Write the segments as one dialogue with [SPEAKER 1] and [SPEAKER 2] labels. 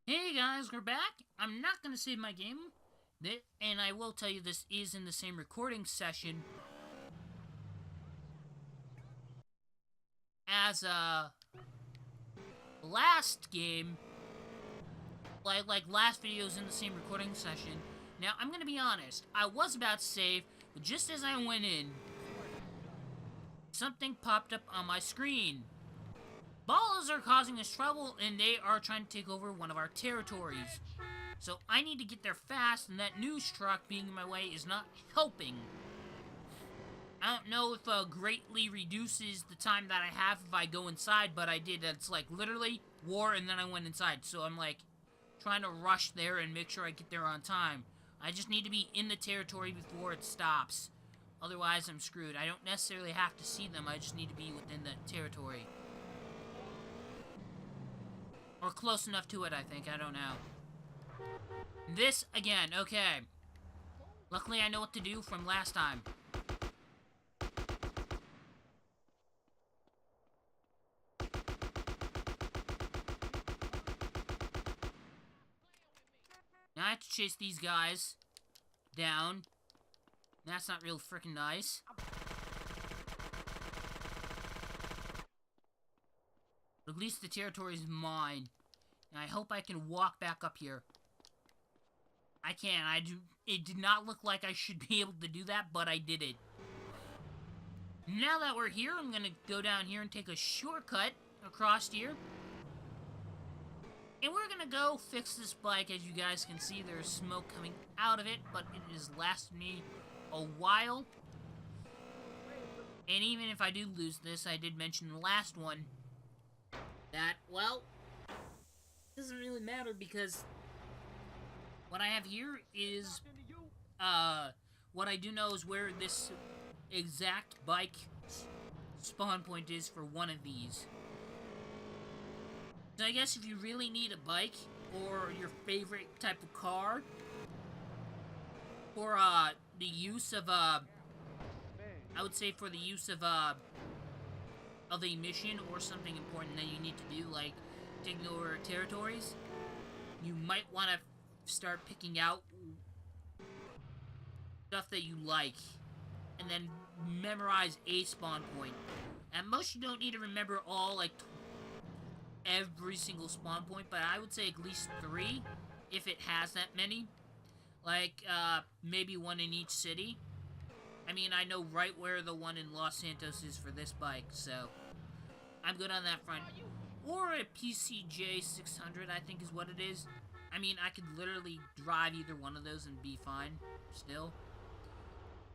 [SPEAKER 1] Hey guys, we're back. I'm not gonna save my game, and I will tell you this is in the same recording session as last game. Like last video's in the same recording session. Now I'm gonna be honest. I was about to save, but just as I went in, something popped up on my screen. Ballas are causing us trouble, and they are trying to take over one of our territories. So I need to get there fast, and that news truck being in my way is not helping. I don't know if greatly reduces the time that I have if I go inside, but I did. It's like literally war, and then I went inside. So I'm like trying to rush there and make sure I get there on time. I just need to be in the territory before it stops. Otherwise, I'm screwed. I don't necessarily have to see them. I just need to be within the territory. Or close enough to it, I think. I don't know. This, again, okay. Luckily, I know what to do from last time. Now I have to chase these guys down. That's not real freaking nice. But at least the territory is mine. And I hope I can walk back up here. I can. It did not look like I should be able to do that, but I did it. Now that we're here, I'm gonna go down here and take a shortcut across here. And we're gonna go fix this bike. As you guys can see, there's smoke coming out of it, but it has lasted me a while. And even if I do lose this, I did mention in the last one that, well, it doesn't really matter because what I have here is, what I do know is where this exact bike spawn point is for one of these. So I guess if you really need a bike, or your favorite type of car, for, the use of, I would say for the use of a mission or something important that you need to do, like taking over territories, you might want to start picking out stuff that you like, and then memorize a spawn point. At most, you don't need to remember all, like, every single spawn point, but I would say at least 3, if it has that many. Like, maybe 1 in each city. I mean, I know right where the one in Los Santos is for this bike, so I'm good on that front. Or a PCJ 600, I think is what it is. I mean, I could literally drive either one of those and be fine, still.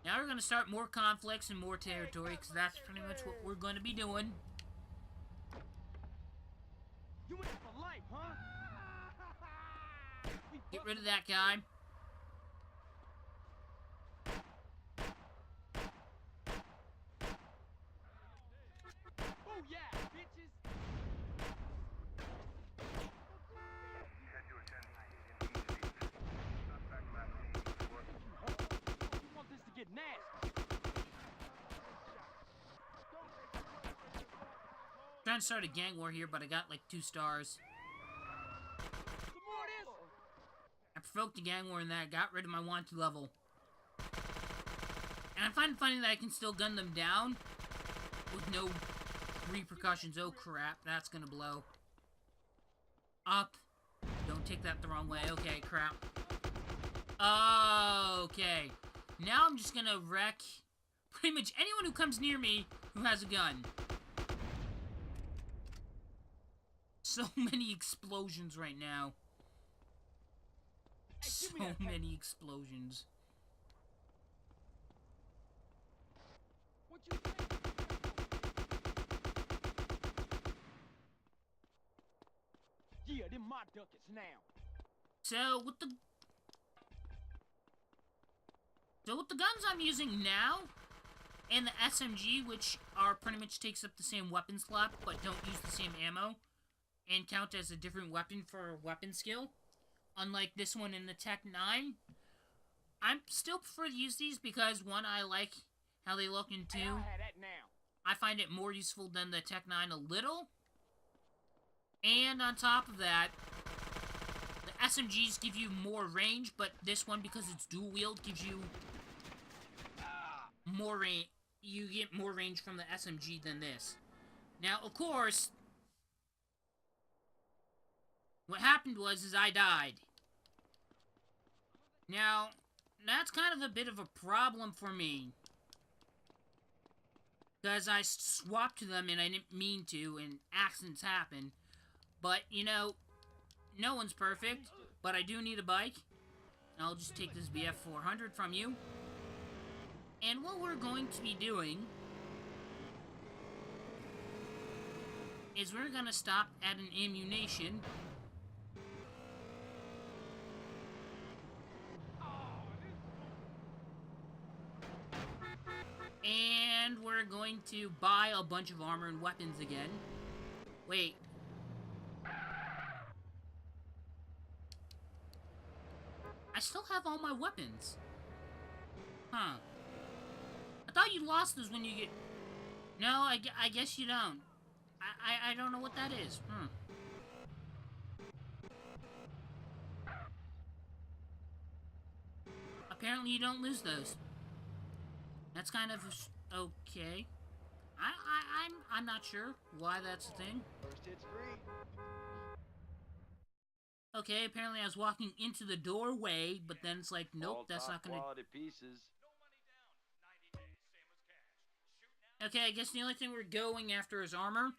[SPEAKER 1] Now we're going to start more conflicts and more territory, because that's pretty much what we're going to be doing.
[SPEAKER 2] You in for life, huh?
[SPEAKER 1] Get rid of that guy.
[SPEAKER 2] Oh yeah, bitches. You want this to get nasty?
[SPEAKER 1] Trying to start a gang war here, but I got like 2 stars.
[SPEAKER 2] Some more of this.
[SPEAKER 1] I provoked a gang war in that, got rid of my wanted level. And I find it funny that I can still gun them down with no repercussions. Oh crap, that's gonna blow. Up. Don't take that the wrong way. Okay, crap. Okay. Now I'm just gonna wreck pretty much anyone who comes near me who has a gun. So many explosions right now. So many explosions.
[SPEAKER 2] What you think? Yeah, them my ducats now.
[SPEAKER 1] So with the guns I'm using now, and the SMG, which are pretty much takes up the same weapon slot, but don't use the same ammo, and count as a different weapon for weapon skill, unlike this one in the Tech 9, I still prefer to use these because, 1, I like how they look, and 2,
[SPEAKER 2] Hey, I'll have that now.
[SPEAKER 1] I find it more useful than the Tech 9 a little. And on top of that, SMGs give you more range, but this one, because it's dual wield, gives you more range. You get more range from the SMG than this. Now, of course, what happened was I died. Now, that's kind of a bit of a problem for me. Because I swapped to them and I didn't mean to, and accidents happen. But, you know, no one's perfect, but I do need a bike. I'll just take this BF 400 from you. And what we're going to be doing is we're going to stop at an ammunition. And we're going to buy a bunch of armor and weapons again. Wait. I still have all my weapons. Huh. I thought you lost those when you get... No, I guess you don't. I don't know what that is. Apparently you don't lose those. That's kind of okay. I'm not sure why that's a thing.
[SPEAKER 3] First hit's free.
[SPEAKER 1] Okay, apparently I was walking into the doorway, but then it's like, nope,
[SPEAKER 3] All
[SPEAKER 1] that's
[SPEAKER 3] top
[SPEAKER 1] not gonna...
[SPEAKER 3] quality pieces.
[SPEAKER 1] Okay, I guess the only thing we're going after is armor.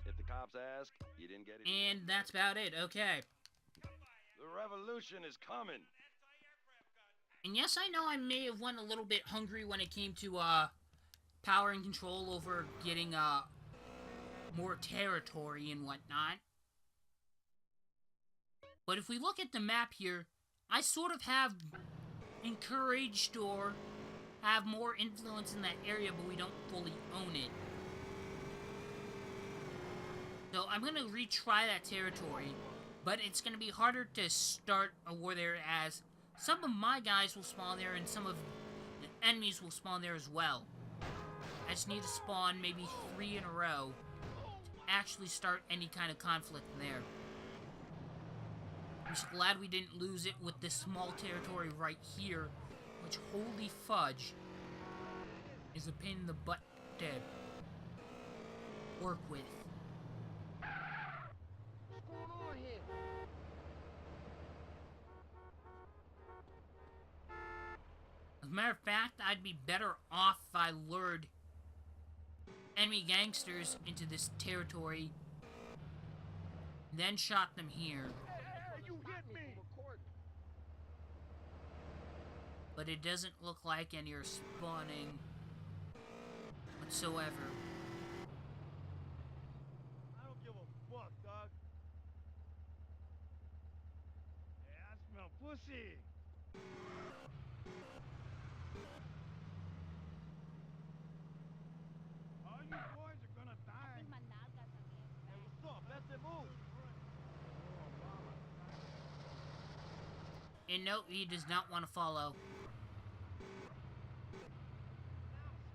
[SPEAKER 3] If the cops ask, you didn't get it.
[SPEAKER 1] And that's about it, okay.
[SPEAKER 3] The revolution is coming.
[SPEAKER 1] And yes, I know I may have went a little bit hungry when it came to, power and control over getting, more territory and whatnot. But if we look at the map here, I sort of have encouraged or have more influence in that area, but we don't fully own it. So I'm gonna retry that territory, but it's gonna be harder to start a war there, as some of my guys will spawn there and some of the enemies will spawn there as well. I just need to spawn maybe 3 in a row to actually start any kind of conflict there. I'm just glad we didn't lose it with this small territory right here, which, holy fudge, is a pain in the butt to work with.
[SPEAKER 2] What's going on here?
[SPEAKER 1] As a matter of fact, I'd be better off if I lured enemy gangsters into this territory, then shot them here.
[SPEAKER 2] Hey, you hit me!
[SPEAKER 1] But it doesn't look like any are spawning whatsoever.
[SPEAKER 2] I don't give a fuck, dog. Yeah, I smell pussy. All you boys are gonna die. Hey, what's up? That's the move.
[SPEAKER 1] And no, he does not want to follow.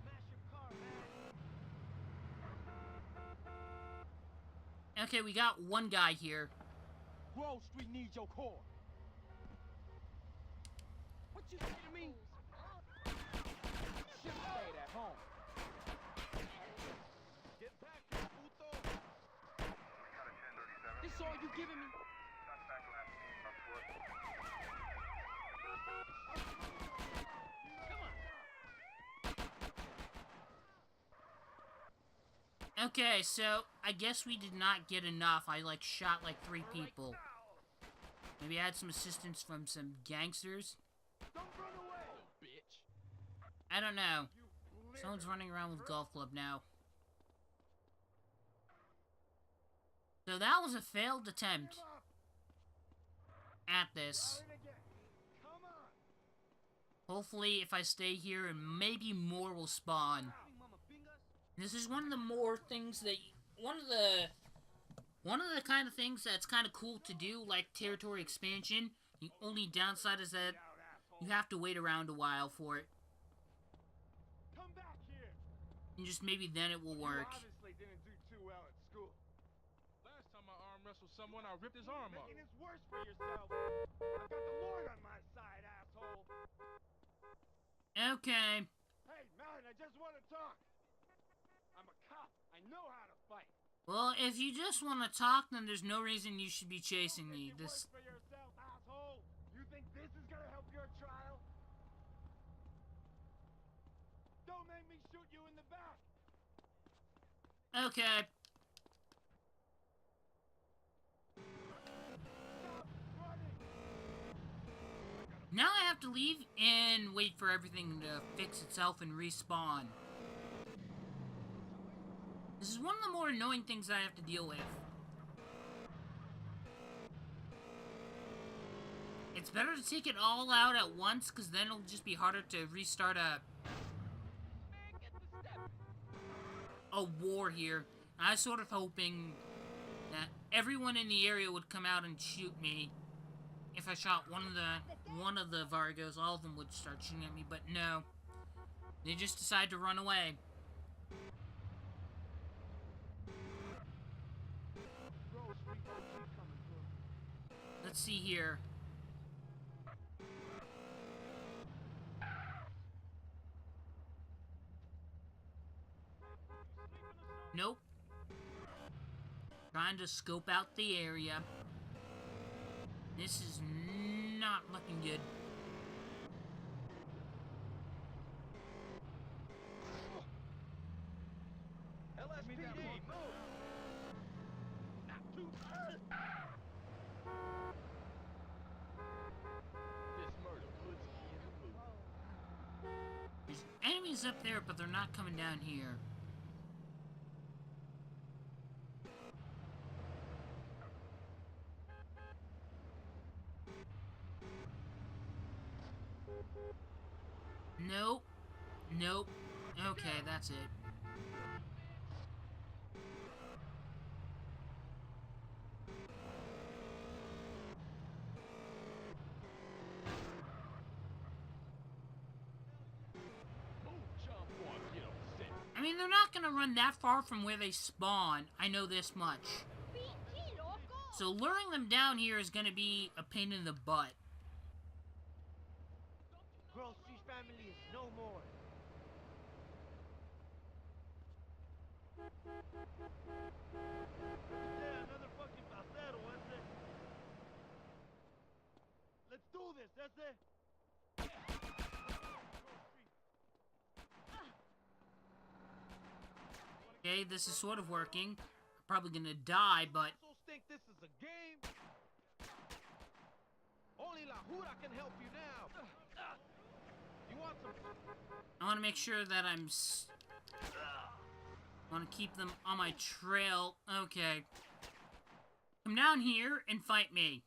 [SPEAKER 2] Smash your car, man.
[SPEAKER 1] Okay, we got one guy here.
[SPEAKER 2] Grove Street needs your core. What you say to me? Should've stayed at home. Get back here, puto. This all you giving me?
[SPEAKER 1] Okay, so I guess we did not get enough. I like shot like 3 people. Maybe I had some assistance from some gangsters.
[SPEAKER 2] Don't run away, bitch.
[SPEAKER 1] I don't know.
[SPEAKER 2] You
[SPEAKER 1] Someone's running around with golf club now. So that was a failed attempt at this.
[SPEAKER 2] Come on.
[SPEAKER 1] Hopefully, if I stay here, and maybe more will spawn. This is one of the more things that... One of the kind of things that's kind of cool to do, like territory expansion. The only downside is that you have to wait around a while for it.
[SPEAKER 2] Come back here.
[SPEAKER 1] And just maybe then it will work.
[SPEAKER 2] You obviously didn't do too well at school.
[SPEAKER 4] Last time I arm
[SPEAKER 2] wrestle someone, I'll rip his arm off. Making this worse for yourself. I've got the Lord on my side, asshole.
[SPEAKER 1] Okay.
[SPEAKER 2] Hey, man, I just want to talk. I'm a cop. I know how to fight.
[SPEAKER 1] Well, if you just want to talk, then there's no reason you should be chasing me.
[SPEAKER 2] Make it worse for yourself, asshole. You think this is gonna help your trial? Don't make me shoot you in the back.
[SPEAKER 1] Okay.
[SPEAKER 2] Stop running.
[SPEAKER 1] Now I have to leave and wait for everything to fix itself and respawn. This is one of the more annoying things I have to deal with. It's better to take it all out at once, because then it'll just be harder to restart a war here. I was sort of hoping that everyone in the area would come out and shoot me. If I shot one of the Vargos, all of them would start shooting at me, but no. They just decide to run away. Let's see here. Nope. Trying to scope out the area. This is not looking good.
[SPEAKER 3] LSPD, move!
[SPEAKER 2] Not too This murder puts me in the mood.
[SPEAKER 1] There's enemies up there, but they're not coming down here. Nope. Nope. Okay, that's it. I mean, they're not gonna run that far from where they spawn. I know this much. So luring them down here is gonna be a pain in the butt.
[SPEAKER 2] Grove Street family is no more. Yeah, another fucking pasero, ese. Let's do this, ese.
[SPEAKER 1] Okay, this is sort of working. I'm probably gonna die, but
[SPEAKER 2] Assholes think this is a game? Only La Jura can help you now. You want some?
[SPEAKER 1] I want to make sure that I want to keep them on my trail. Okay. Come down here and fight me.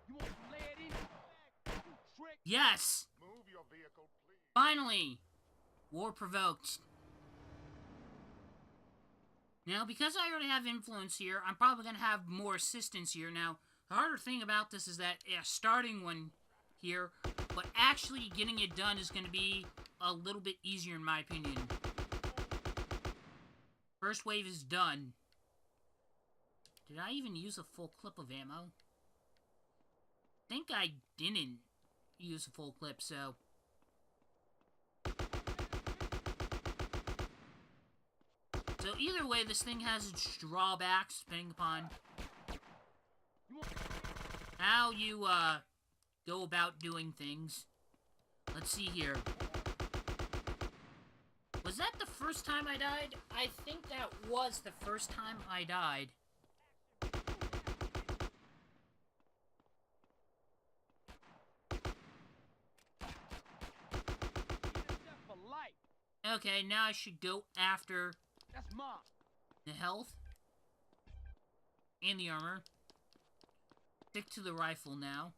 [SPEAKER 2] You want to lay it in? Trick.
[SPEAKER 1] Yes!
[SPEAKER 2] Move your vehicle, please.
[SPEAKER 1] Finally! War provoked. Now, because I already have influence here, I'm probably going to have more assistance here. Now, the harder thing about this is that, yeah, starting one here, but actually getting it done is going to be a little bit easier in my opinion. First wave is done. Did I even use a full clip of ammo? I think I didn't use a full clip, so... So either way, this thing has its drawbacks, depending upon how you, go about doing things. Let's see here. Was that the first time I died? I think that was the first time I died. Okay, now I should go after...
[SPEAKER 2] That's mom.
[SPEAKER 1] The health. And the armor. Stick to the rifle now.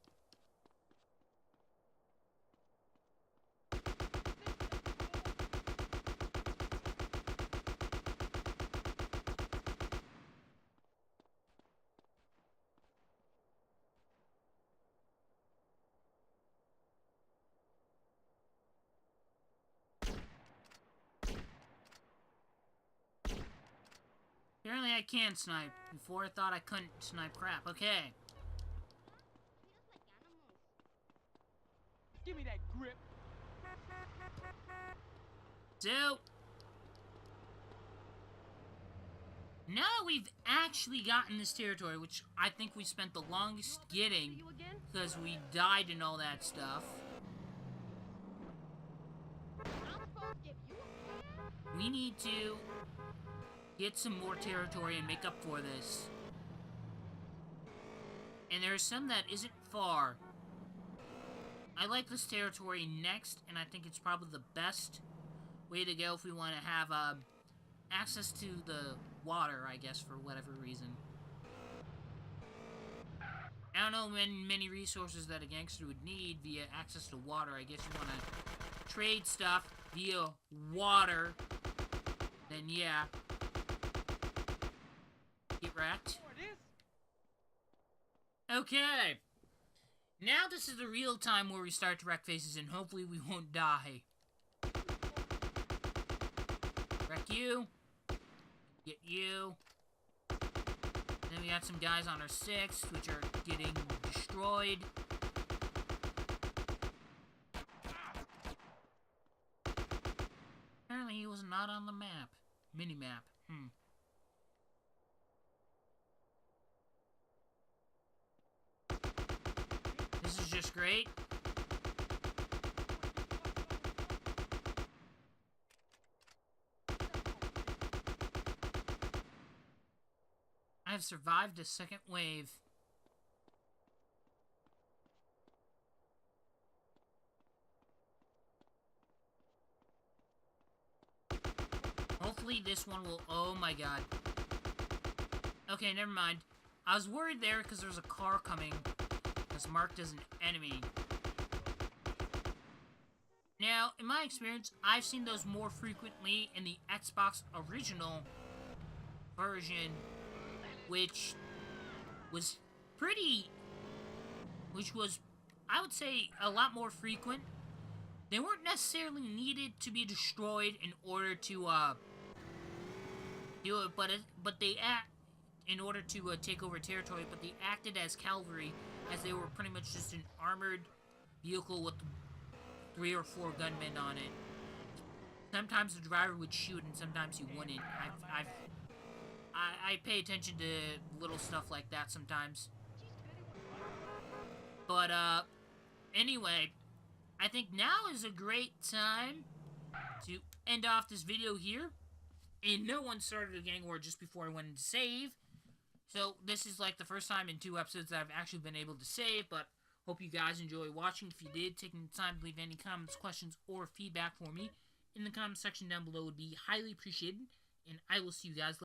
[SPEAKER 1] Apparently I can snipe. Before I thought I couldn't snipe crap. Okay.
[SPEAKER 2] Give me that grip.
[SPEAKER 1] So, now we've actually gotten this territory, which I think we spent the longest getting because we died and all that stuff. We need to get some more territory and make up for this. And there's some that isn't far. I like this territory next, and I think it's probably the best way to go if we want to have access to the water, I guess, for whatever reason. I don't know many resources that a gangster would need via access to water. I guess you want to trade stuff via water. Then yeah. Get wrecked. Okay. Now this is the real time where we start to wreck faces, and hopefully we won't die. Wreck you. Get you. Then we got some guys on our 6, which are getting destroyed. Apparently he was not on the map. Mini-map. This is just great. I have survived a second wave. Hopefully this one will... Oh my god. Okay, never mind. I was worried there because there's a car coming. That's marked as an enemy. Now, in my experience, I've seen those more frequently in the Xbox original version, which was, I would say, a lot more frequent. They weren't necessarily needed to be destroyed in order to, do it, but they in order to, take over territory, but they acted as cavalry, as they were pretty much just an armored vehicle with 3 or 4 gunmen on it. Sometimes the driver would shoot, and sometimes he wouldn't. I pay attention to little stuff like that sometimes. But, anyway, I think now is a great time to end off this video here. And no one started a gang war just before I went to save. So, this is like the first time in 2 episodes that I've actually been able to save, but hope you guys enjoy watching. If you did, taking the time to leave any comments, questions, or feedback for me in the comment section down below would be highly appreciated. And I will see you guys later.